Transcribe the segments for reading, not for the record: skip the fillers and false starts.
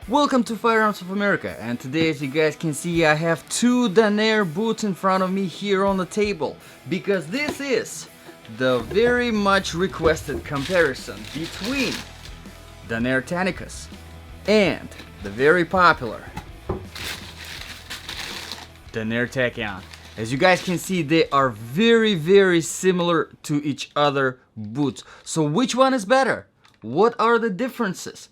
Welcome to Firearms of America, and today, as you guys can see, I have two Danner boots in front of me here on the table, because this is the very much requested comparison between Danner Tanicus and the very popular Danner Tachyon. As you guys can see, they are very similar to each other boots. So which one is better? What are the differences?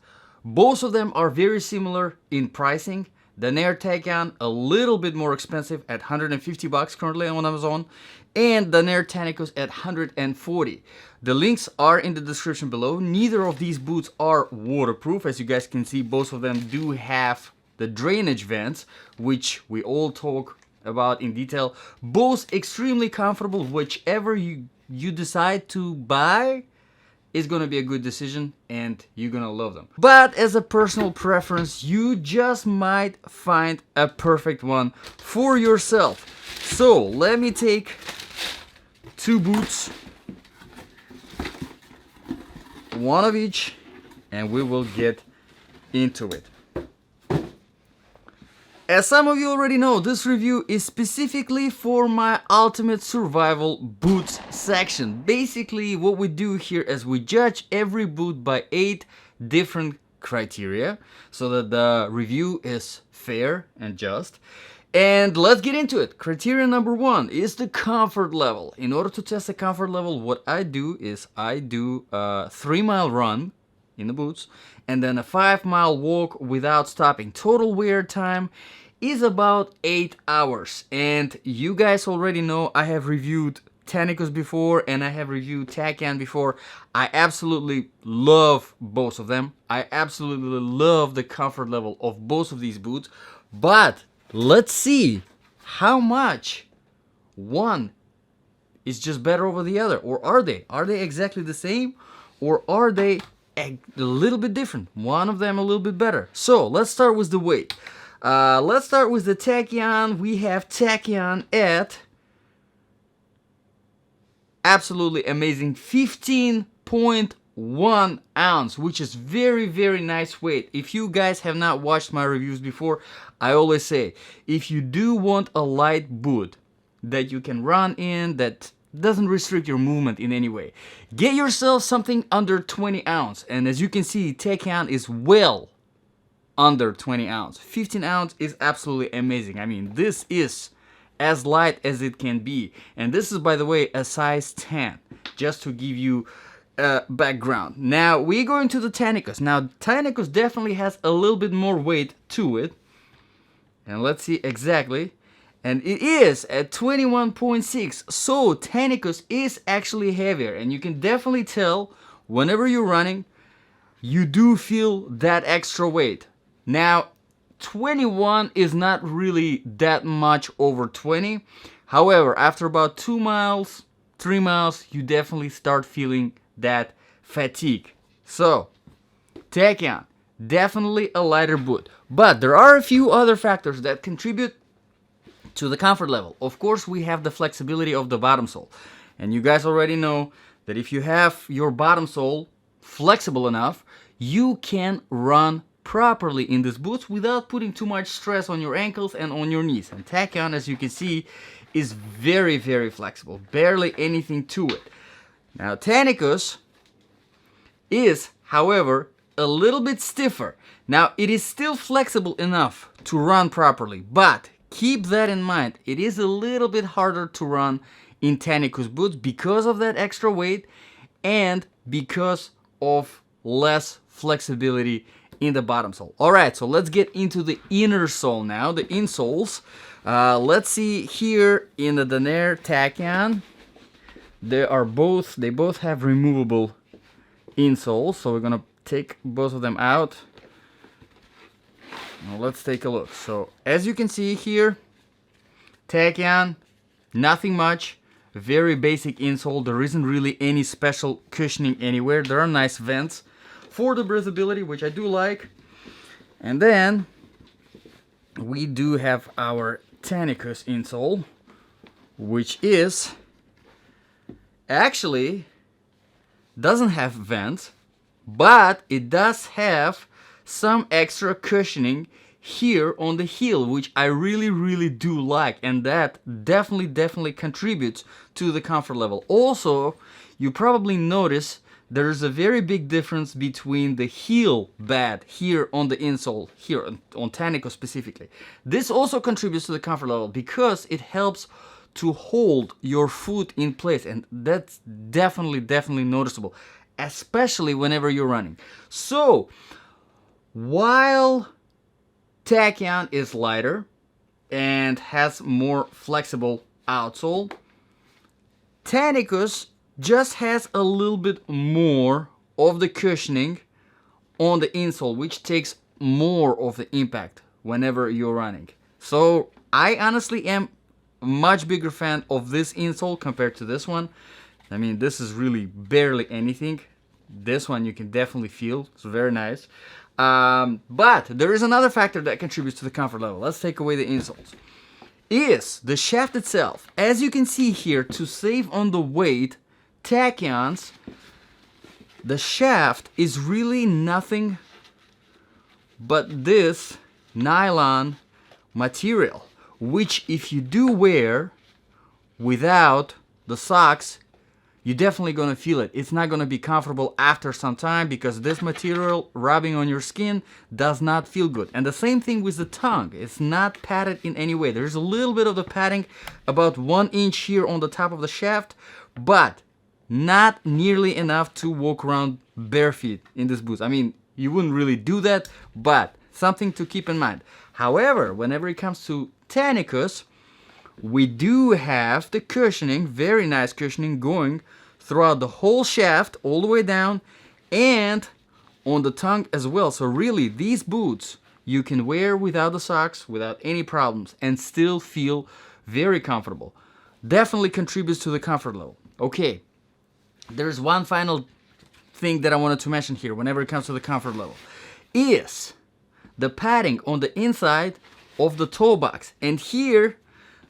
Both of them are very similar in pricing. Danner Tachyon a little bit more expensive at 150 bucks currently on Amazon, and Danner Tanicus at 140. The links are in the description below. Neither of these boots are waterproof. As you guys can see, both of them do have the drainage vents, which we all talk about in detail. Both extremely comfortable. Whichever you decide to buy is gonna be a good decision and you're gonna love them. But as a personal preference, you just might find a perfect one for yourself. So let me take two boots, one of each, and we will get into it. As some of you already know, this review is specifically for my ultimate survival boots section. Basically, what we do here is we judge every boot by 8 different criteria so that the review is fair and just. And let's get into it. Criteria number 1 is the comfort level. In order to test the comfort level, what I do is I do a 3-mile run in the boots and then a 5-mile walk without stopping. Total wear time is about 8 hours. And you guys already know I have reviewed Tanicus before and I have reviewed Tachyon before. I absolutely love both of them. I absolutely love the comfort level of both of these boots. But let's see how much one is just better over the other. Or are they? Are they exactly the same? Or are they a little bit different? One of them a little bit better. So let's start with the weight. Let's start with the Tachyon. We have Tachyon at absolutely amazing 15.1 ounce, which is very nice weight. If you guys have not watched my reviews before, I always say, if you do want a light boot that you can run in, that doesn't restrict your movement in any way, get yourself something under 20 ounce. And as you can see, Tachyon is well under 20 ounce. 15 ounce is absolutely amazing. I mean, this is as light as it can be. And this is, by the way, a size 10, just to give you background. Now, we're going to the Tanicus. Now, Tanicus definitely has a little bit more weight to it. And let's see exactly. And it is at 21.6, so Tanicus is actually heavier, and you can definitely tell whenever you're running, you do feel that extra weight. Now, 21 is not really that much over 20. However, after about 2 miles, 3 miles, you definitely start feeling that fatigue. So, Tachyon, definitely a lighter boot. But there are a few other factors that contribute to the comfort level. Of course, we have the flexibility of the bottom sole. And you guys already know that if you have your bottom sole flexible enough, you can run properly in these boots without putting too much stress on your ankles and on your knees. And Tachyon, as you can see, is very flexible. Barely anything to it. Now, Tanicus is, however, a little bit stiffer. Now, it is still flexible enough to run properly, but keep that in mind. It is a little bit harder to run in Tanicus boots because of that extra weight and because of less flexibility in the bottom sole. Alright, so let's get into the inner sole now, the insoles. Let's see here in the Danner Tachyon. They both have removable insoles, so we're gonna take both of them out. Now let's take a look. So as you can see here, Tachyon, nothing much, very basic insole. There isn't really any special cushioning anywhere. There are nice vents for the breathability, which I do like. And then we do have our Tanicus insole, which is actually doesn't have vents, but it does have some extra cushioning here on the heel, which I really do like, and that definitely contributes to the comfort level. Also, you probably notice there's a very big difference between the heel bed here on the insole, here on Tanicus specifically. This also contributes to the comfort level because it helps to hold your foot in place, and that's definitely noticeable, especially whenever you're running. So while Tachyon is lighter and has more flexible outsole, Tanicus just has a little bit more of the cushioning on the insole, which takes more of the impact whenever you're running. So I honestly am a much bigger fan of this insole compared to this one. I mean, this is really barely anything. This one you can definitely feel. It's very nice. But there is another factor that contributes to the comfort level. Let's take away the insoles. Is the shaft itself. As you can see here, to save on the weight, Tachyons, the shaft is really nothing but this nylon material, which if you do wear without the socks, you're definitely gonna feel it. It's not gonna be comfortable after some time because this material rubbing on your skin does not feel good. And the same thing with the tongue. It's not padded in any way. There's a little bit of the padding, about 1 inch here on the top of the shaft, but not nearly enough to walk around bare feet in this boots. I mean, you wouldn't really do that, but something to keep in mind. However, whenever it comes to Tanicus, we do have the cushioning, very nice cushioning, going throughout the whole shaft, all the way down, and on the tongue as well. So really, these boots you can wear without the socks, without any problems, and still feel very comfortable. Definitely contributes to the comfort level. Okay, there's one final thing that I wanted to mention here whenever it comes to the comfort level, is the padding on the inside of the toe box. And here,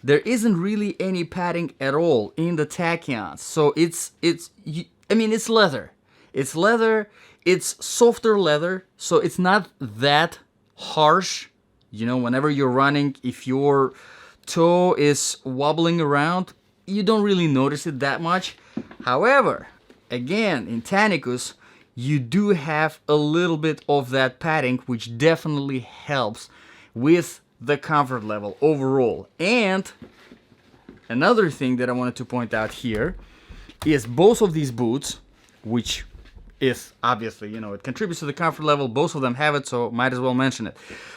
there isn't really any padding at all in the Tachyons. So it's leather. It's leather, it's softer leather, so it's not that harsh. You know, whenever you're running, if your toe is wobbling around, you don't really notice it that much. However, again, in Tanicus, you do have a little bit of that padding, which definitely helps with the comfort level overall. And another thing that I wanted to point out here is both of these boots, which is obviously, you know, it contributes to the comfort level. Both of them have it, so might as well mention it.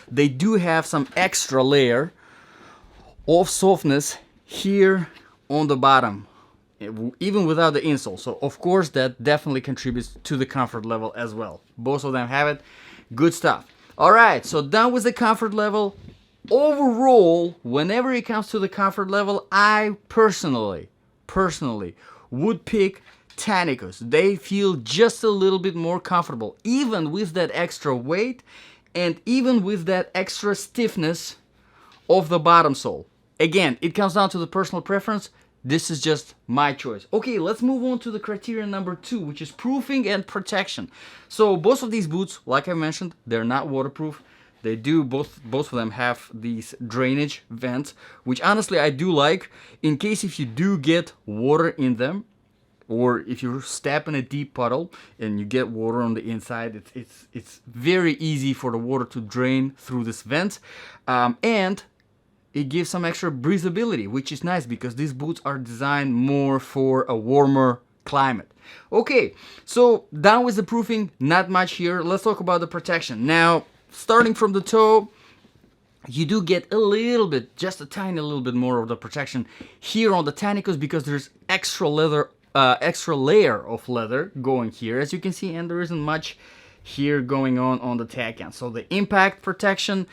They do have some extra layer of softness here on the bottom, even without the insole. So of course that definitely contributes to the comfort level as well. Both of them have it. Good stuff. All right, so done with the comfort level. Overall, whenever it comes to the comfort level, I personally would pick Tanicus. They feel just a little bit more comfortable, even with that extra weight and even with that extra stiffness of the bottom sole. Again, it comes down to the personal preference. This is just my choice. Okay, let's move on to the criterion number 2, which is proofing and protection. So both of these boots, like I mentioned, they're not waterproof. They do, both of them have these drainage vents, which honestly I do like, in case if you do get water in them, or if you step in a deep puddle and you get water on the inside, it's very easy for the water to drain through this vent, and it gives some extra breathability, which is nice because these boots are designed more for a warmer climate. Okay, so done with the proofing, not much here. Let's talk about the protection. Now, starting from the toe, you do get a little bit, just a tiny little bit more of the protection here on the Tanicus because there's extra leather, extra layer of leather going here, as you can see, and there isn't much here going on the Tachyon. So the impact protection,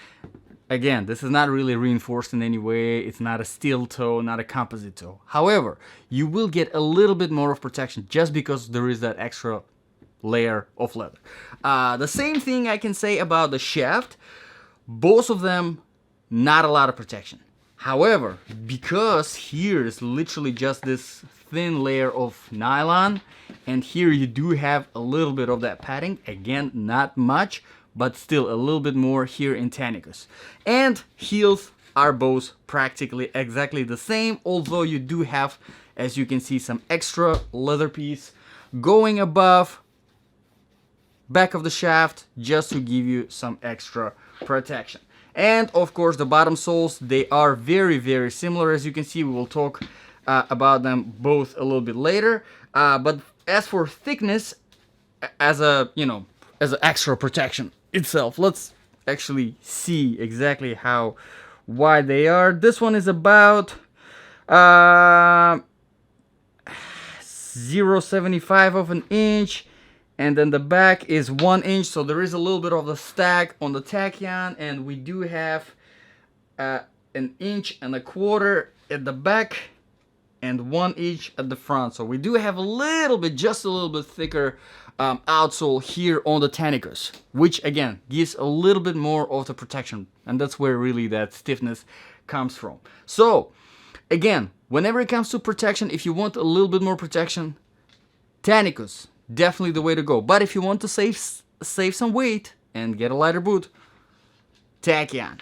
again, this is not really reinforced in any way. It's not a steel toe, not a composite toe. However, you will get a little bit more of protection just because there is that extra layer of leather. The same thing I can say about the shaft. Both of them, not a lot of protection. However, because here is literally just this thin layer of nylon, and here you do have a little bit of that padding, again, not much, but still a little bit more here in Tanicus. And heels are both practically exactly the same, although you do have, as you can see, some extra leather piece going above back of the shaft just to give you some extra protection. And of course the bottom soles, they are very similar. As you can see, we will talk about them both a little bit later, but as for thickness, as a, you know, as an extra protection itself, let's actually see exactly how wide they are. This one is about 0.75 of an inch, and then the back is 1 inch, so there is a little bit of the stack on the Tachyon, and we do have 1.25 inches at the back and 1 inch at the front. So we do have a little bit, just a little bit thicker outsole here on the Tanicus, which again gives a little bit more of the protection, and that's where really that stiffness comes from. So again, whenever it comes to protection, if you want a little bit more protection, Tanicus, definitely the way to go. But if you want to save some weight and get a lighter boot, Tachyon.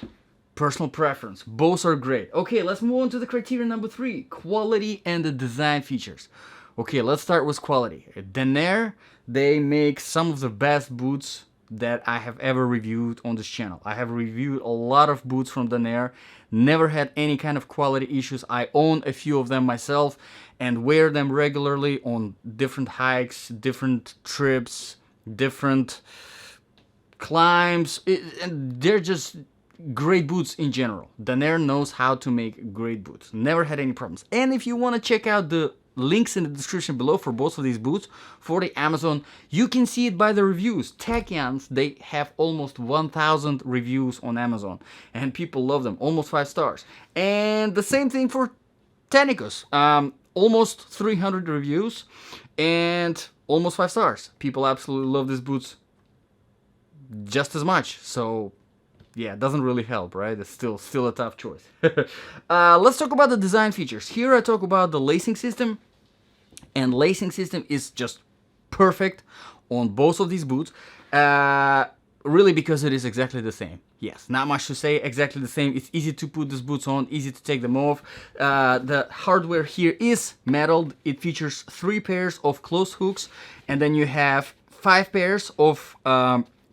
Personal preference. Both are great. Okay, let's move on to the criteria number 3, quality and the design features. Okay, let's start with quality. Danner, they make some of the best boots that I have ever reviewed on this channel. I have reviewed a lot of boots from Danner, never had any kind of quality issues. I own a few of them myself and wear them regularly on different hikes, different trips, different climbs, and they're just great boots in general. Danner knows how to make great boots. Never had any problems. And if you want to check out the links in the description below for both of these boots for the Amazon, you can see it by the reviews. Tachyons, they have almost 1,000 reviews on Amazon, and people love them, almost 5 stars. And the same thing for Tanicus, almost 300 reviews and almost 5 stars. People absolutely love these boots just as much. So yeah, it doesn't really help, right? It's still a tough choice. Let's talk about the design features. Here I talk about the lacing system, and lacing system is just perfect on both of these boots, really because it is exactly the same. Yes, not much to say, exactly the same. It's easy to put these boots on, easy to take them off. The hardware here is metal. It features 3 pairs of closed hooks, and then you have 5 pairs of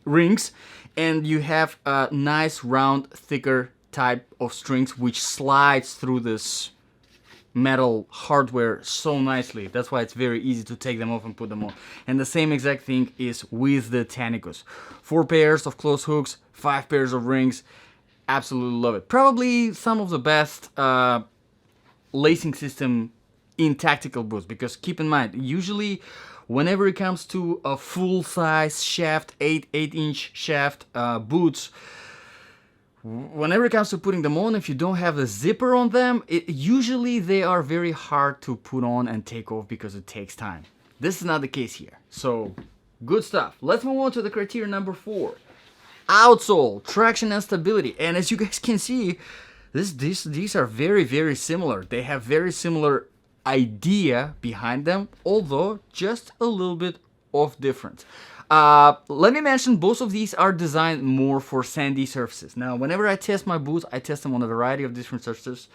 rings, and you have a nice round thicker type of strings which slides through this metal hardware so nicely. That's why it's very easy to take them off and put them on. And the same exact thing is with the Tanicus. 4 pairs of closed hooks, 5 pairs of rings. Absolutely love it. Probably some of the best lacing system in tactical boots, because keep in mind, usually whenever it comes to a full-size shaft, 8-inch shaft boots, whenever it comes to putting them on, if you don't have the zipper on them, usually they are very hard to put on and take off because it takes time. This is not the case here. So, good stuff. Let's move on to the criteria number 4. Outsole, traction and stability. And as you guys can see, these are very similar. They have very similar idea behind them, although just a little bit of difference. Let me mention, both of these are designed more for sandy surfaces. Now, whenever I test my boots, I test them on a variety of different surfaces.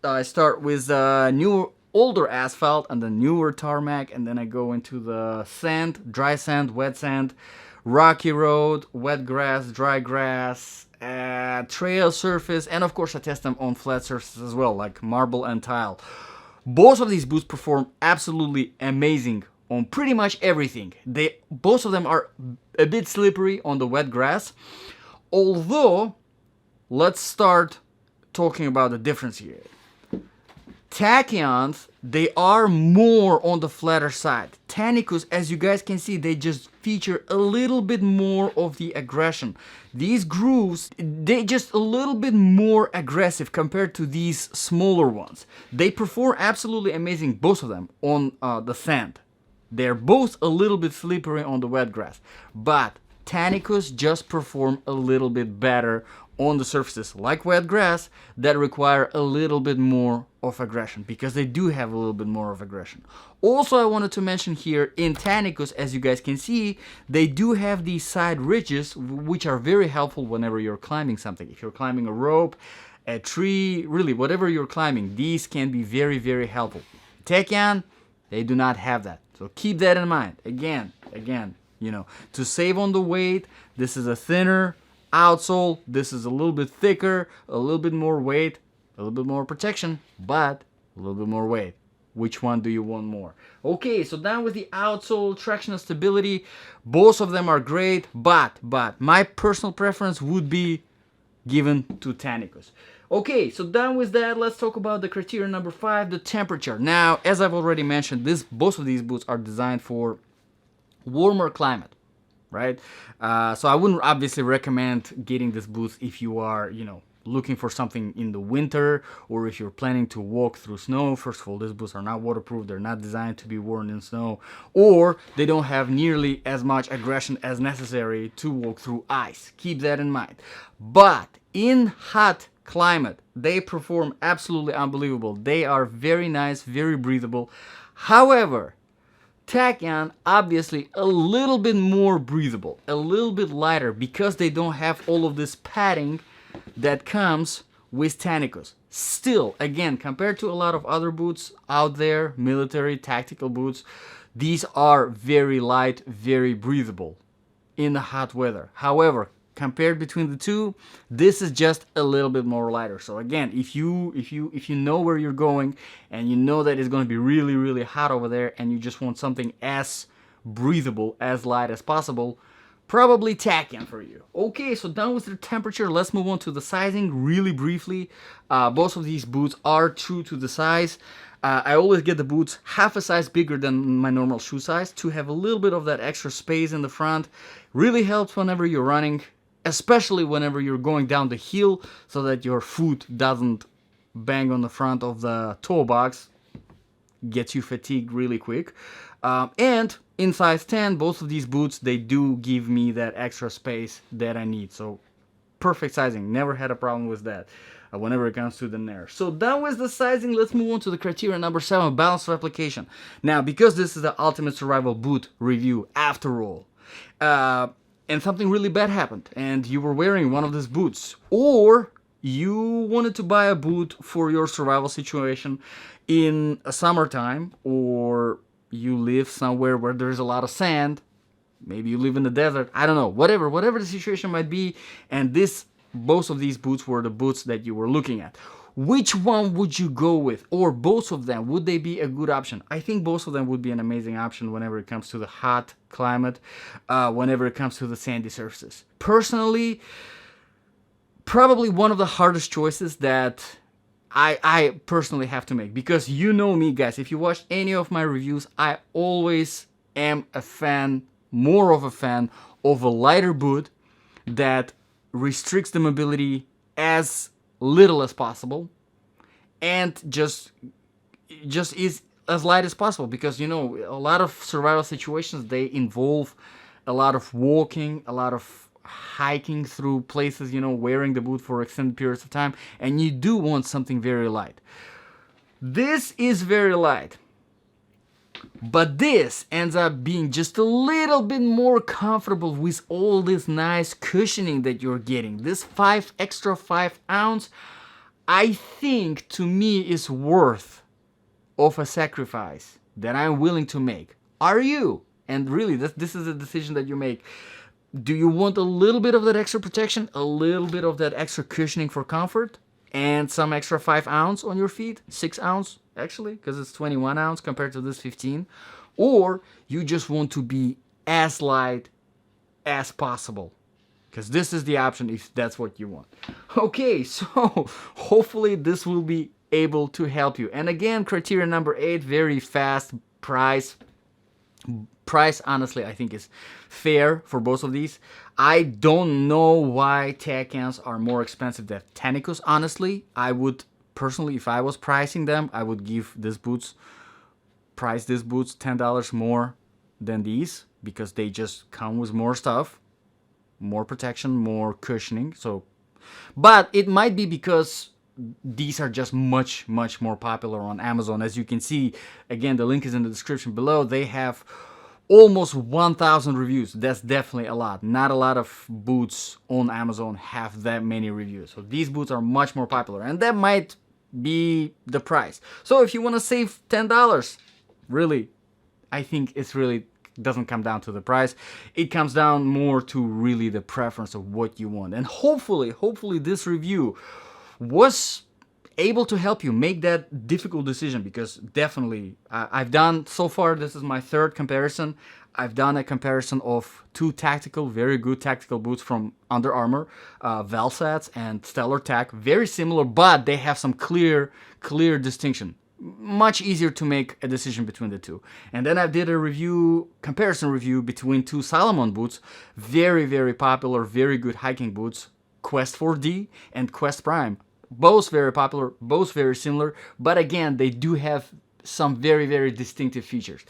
I start with older asphalt and the newer tarmac, and then I go into the sand, dry sand, wet sand, rocky road, wet grass, dry grass, trail surface, and of course I test them on flat surfaces as well, like marble and tile. Both of these boots perform absolutely amazing on pretty much everything. Both of them are a bit slippery on the wet grass, although let's start talking about the difference here. Tachyons, they are more on the flatter side. Tanicus, as you guys can see, they just feature a little bit more of the aggression. These grooves, they just a little bit more aggressive compared to these smaller ones. They perform absolutely amazing, both of them, on the sand. They're both a little bit slippery on the wet grass. But Tanicus just perform a little bit better on the surfaces like wet grass that require a little bit more of aggression, because they do have a little bit more of aggression. Also, I wanted to mention here in Tanicus, as you guys can see, they do have these side ridges which are very helpful whenever you're climbing something. If you're climbing a rope, a tree, really whatever you're climbing, these can be very, very helpful. Tachyon, they do not have that. So keep that in mind. Again, you know, to save on the weight, this is a thinner outsole, this is a little bit thicker, a little bit more weight, a little bit more protection, but a little bit more weight. Which one do you want more? Okay, so down with the outsole, traction and stability. Both of them are great, but my personal preference would be given to Tanicus. Okay, so done with that, let's talk about the criteria number 5, the temperature. Now, as I've already mentioned, both of these boots are designed for warmer climate, right? So I wouldn't obviously recommend getting this boots if you are, you know, looking for something in the winter, or if you're planning to walk through snow. First of all, these boots are not waterproof, they're not designed to be worn in snow, or they don't have nearly as much aggression as necessary to walk through ice. Keep that in mind. But in hot climate, they perform absolutely unbelievable. They are very nice, very breathable. However, Tachyon obviously a little bit more breathable, a little bit lighter, because they don't have all of this padding that comes with Tanicus. Still, again, compared to a lot of other boots out there, military, tactical boots, these are very light, very breathable in the hot weather. However, compared between the two, this is just a little bit more lighter. So again, if you know where you're going and you know that it's going to be really, really hot over there, and you just want something as breathable, as light as possible, probably Tachyon for you. Okay, so done with the temperature, let's move on to the sizing really briefly. Both of these boots are true to the size. I always get the boots half a size bigger than my normal shoe size to have a little bit of that extra space in the front. Really helps whenever you're running, especially whenever you're going down the hill, so that your foot doesn't bang on the front of the toe box, gets you fatigued really quick. And in size 10, both of these boots, they do give me that extra space that I need. So perfect sizing, never had a problem with that whenever it comes to the Danner. So that was the sizing. Let's move on to the criteria number 7, balance of application. Now, because this is the ultimate survival boot review after all, and something really bad happened, and you were wearing one of these boots, or you wanted to buy a boot for your survival situation in a summertime, or you live somewhere where there's a lot of sand, maybe you live in the desert, I don't know, whatever the situation might be, and both of these boots were the boots that you were looking at. Which one would you go with? Or both of them, would they be a good option? I think both of them would be an amazing option whenever it comes to the hot climate, whenever it comes to the sandy surfaces. Personally, probably one of the hardest choices that I personally have to make, because you know me, guys, if you watch any of my reviews, I always am a fan, more of a fan of a lighter boot that restricts the mobility as little as possible, and just is as light as possible, because you know a lot of survival situations, they involve a lot of walking, a lot of hiking through places, you know, wearing the boot for extended periods of time, and you do want something very light. This is very light, but this ends up being just a little bit more comfortable with all this nice cushioning that you're getting. This extra 5 ounce, I think, to me, is worth of a sacrifice that I'm willing to make. Are you? And really, this is a decision that you make. Do you want a little bit of that extra protection, a little bit of that extra cushioning for comfort, and some extra 5 ounce on your feet, 6 ounce actually, because it's 21 ounce compared to this 15, or you just want to be as light as possible, because this is the option if that's what you want. Okay, so hopefully this will be able to help you. And again, criteria number 8, very fast. Price, honestly, I think is fair for both of these. I don't know why Tachyons are more expensive than Tanicus. Honestly, I would personally, if I was pricing them, I would give price these boots $10 more than these, because they just come with more stuff. more protection, more cushioning. So, but it might be because these are just much more popular on Amazon. As you can see, again, the link is in the description below. They have almost 1,000 reviews. That's definitely a lot. Not a lot of boots on Amazon have that many reviews. So these boots are much more popular, and that might be the price. So if you want to save $10, really, I think it's really doesn't come down to the price. It comes down more to really the preference of what you want. And hopefully this review was able to help you make that difficult decision, because definitely I've done so far, this is my third comparison. I've done a comparison of two very good tactical boots from Under Armour, Valsats and Stellar Tac. Very similar, but they have some clear distinction. Much easier to make a decision between the two. And then I did a comparison review between two Salomon boots, very popular, very good hiking boots, Quest 4D and Quest Prime. Both very popular, both very similar, but again, they do have some very distinctive features.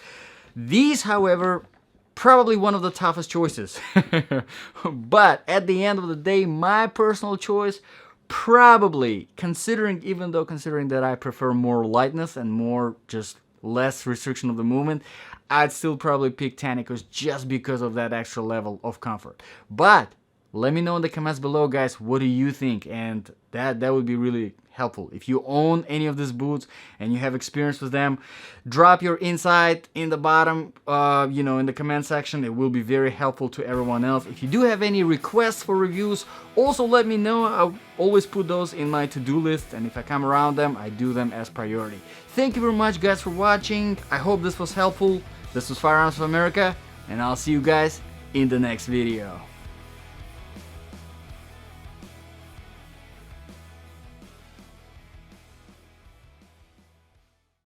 These, however, probably one of the toughest choices. But at the end of the day, my personal choice, probably, considering that I prefer more lightness and more just less restriction of the movement, I'd still probably pick Tanicus just because of that extra level of comfort. But let me know in the comments below, guys, what do you think? And that would be really helpful. If you own any of these boots and you have experience with them, drop your insight in the bottom, in the comment section. It will be very helpful to everyone else. If you do have any requests for reviews, also let me know. I'll always put those in my to-do list, and if I come around them, I do them as priority. Thank you very much, guys, for watching. I hope this was helpful. This was Firearms of America, and I'll see you guys in the next video.